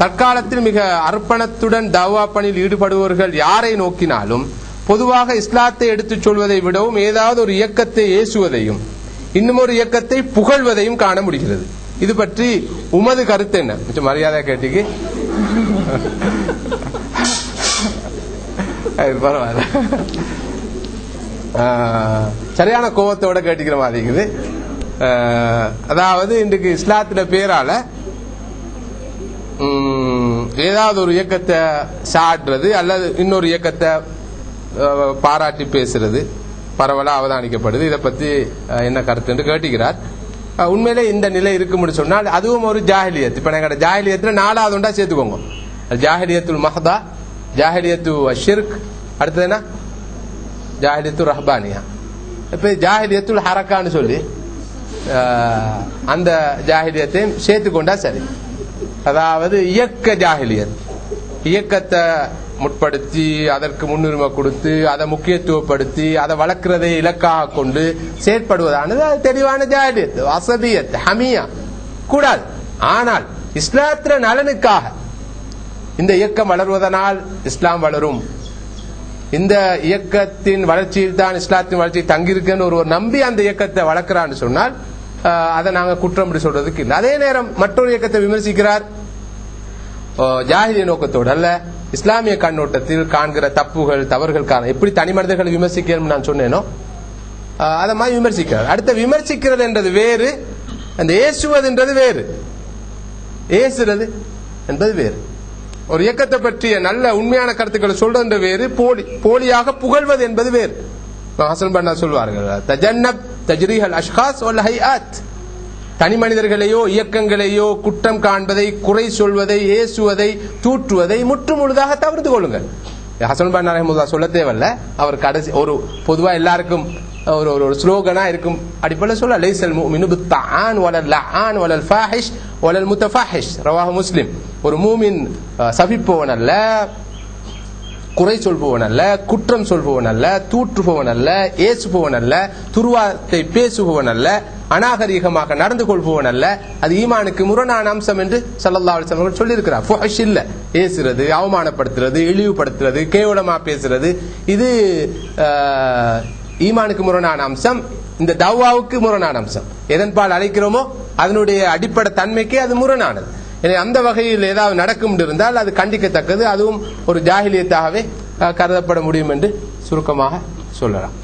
தற்காலத்தில் மிக அர்ப்பணத்துடன் தவா பணியில் ஈடுபடுபவர்கள் யாரை நோக்கினாலும் பொதுவாக இஸ்லாத்தை எடுத்துச் சொல்வதை விடவும் ஏதாவது ஒரு இயக்கத்தை ஏசுவதையும் இன்னும் ஒரு இயக்கத்தை புகழ்வதையும் காண முடிகிறது. இது பற்றி உமது கருத்து என்ன? கொஞ்சம் மரியாதை கேட்டீங்க, பரவாயில்ல. சரியான கோபத்தோட கேட்டுக்கிற மாதிரி இருக்குது. அதாவது இன்றைக்கு இஸ்லாத்தில பேரால ஏதாவது ஒரு இயக்கத்தை சாடுறது அல்லது இன்னொரு இயக்கத்தை பாராட்டி பேசுறது பரவலா அவதானிக்கப்படுது. இதை பத்தி என்ன கருத்து என்று கேட்டுக்கிறார். உண்மையிலே இந்த நிலை இருக்கும்னு சொன்னால் அதுவும் ஒரு ஜாஹிலியத். இப்ப எங்கட ஜாஹிலியத்துல 4வது ஒன்றா சேர்த்துக்கோங்க. ஜாஹிலியத்துல் மஹ்தா, ஜாஹிலியத்து ஷிர்க், அடுத்தது என்ன ஜாஹிலியத்து ரஹ்பானியா. இப்ப ஜாஹிலியத்துல் ஹரக்கான்னு சொல்லி அந்த ஜாஹிலியத்தையும் சேர்த்துக்கொண்டா சரி. அதாவது இயக்க ஜாஹிலியத், இயக்கத்தை முற்படுத்தி அதற்கு முன்னுரிமை கொடுத்து அதை முக்கியத்துவப்படுத்தி அதை வளர்க்கிறதை இலக்காக கொண்டு செயற்படுவதானது அது தெளிவான ஜாஹிலியத், அசபியத், ஹமியா கூடாது. ஆனால் இஸ்லாத்திர நலனுக்காக இந்த இயக்கம் வளர்வதனால் இஸ்லாம் வளரும், இந்த இயக்கத்தின் வளர்ச்சியில் தான் இஸ்லாத்தின் வளர்ச்சி தங்கியிருக்குன்னு ஒரு நம்பி அந்த இயக்கத்தை வளர்க்கிறான்னு சொன்னால் அதை நாங்க குற்றம் சொல்றதுக்கு இல்லை. அதே நேரம் மற்றொரு இயக்கத்தை விமர்சிக்கிறார் ஜாஹிலிய நோக்கத்தோடு அல்ல, இஸ்லாமிய கண்ணோட்டத்தில் காண்கிற தப்புகள் தவறுகள் காரணம் எப்படி தனி மனிதர்களை விமர்சிக்கணும் நான் சொன்னேனோ அதை மாதிரி விமர்சிக்கிறார். அடுத்த விமர்சிக்கிறது என்றது வேறு, அந்த ஏசுவதுன்றது வேறு, ஏசுறது என்பது வேறு. ஒரு இயக்கத்தை பற்றிய நல்ல உண்மையான கருத்துக்களை சொல்றது வேறு, போலியாக புகழ்வது என்பது வேறு. ஹசன் பன்னா சொல்வார்கள், தஜன்னப் தஜ்ரீஹல் அஷ்காஸ் வல் ஹைஆத், தனி மனிதர்களையோ இயக்கங்களையோ குற்றம் காண்பதை, குறை சொல்வதை, ஏசுவதை, தூற்றுவதை முற்றுமுழுதாக தவிர்த்து கொள்ளுங்கள். ஹசன் பன்னா ரஹ்மத்துல்லாஹ் சொல்ல தேவையில்ல, அவர் கடைசி ஒரு பொதுவா எல்லாருக்கும் ஒரு ஸ்லோகனா இருக்கும் அடிப்படையில் சொல்ல, லைஸல் முஃமினு பித்தான் வலல் லஆன் வலல் ஃபாஹிஷ் வலல் முத்தஃபஹிஷ், ரவாஹு முஸ்லிம். ஒரு மூமின் சபிப்பவன் அல்ல, குறை சொல்பவன் அல்ல, குற்றம் சொல்பவன் அல்ல, தூற்றுபவன் அல்ல, ஏசுபவன் அல்ல, துருவாத்தை பேசுபவன் அல்ல, அநாகரீகமாக நடந்து கொள்பவன் அல்ல. அது ஈமானுக்கு முரணான அம்சம் என்று ஸல்லல்லாஹு அலைஹி வஸல்லம் சொல்லியிருக்கிறார். ஃபுஹஷ் இல்ல, ஏசுறது, அவமானப்படுத்துறது, இழிவுபடுத்துறது, கேவலமா பேசுறது, இது ஈமானுக்கு முரணான அம்சம், இந்த தவ்வாவுக்கு முரணான அம்சம். எதன்பால் அழைக்கிறோமோ அதனுடைய அடிப்படை தன்மைக்கு அது முரணானது. எனவே அந்த வகையில் ஏதாவது நடக்கும் இருந்தால் அது கண்டிக்கத்தக்கது, அதுவும் ஒரு ஜாஹிலியத்தாகவே கருதப்பட முடியும் என்று சுருக்கமாக சொல்லலாம்.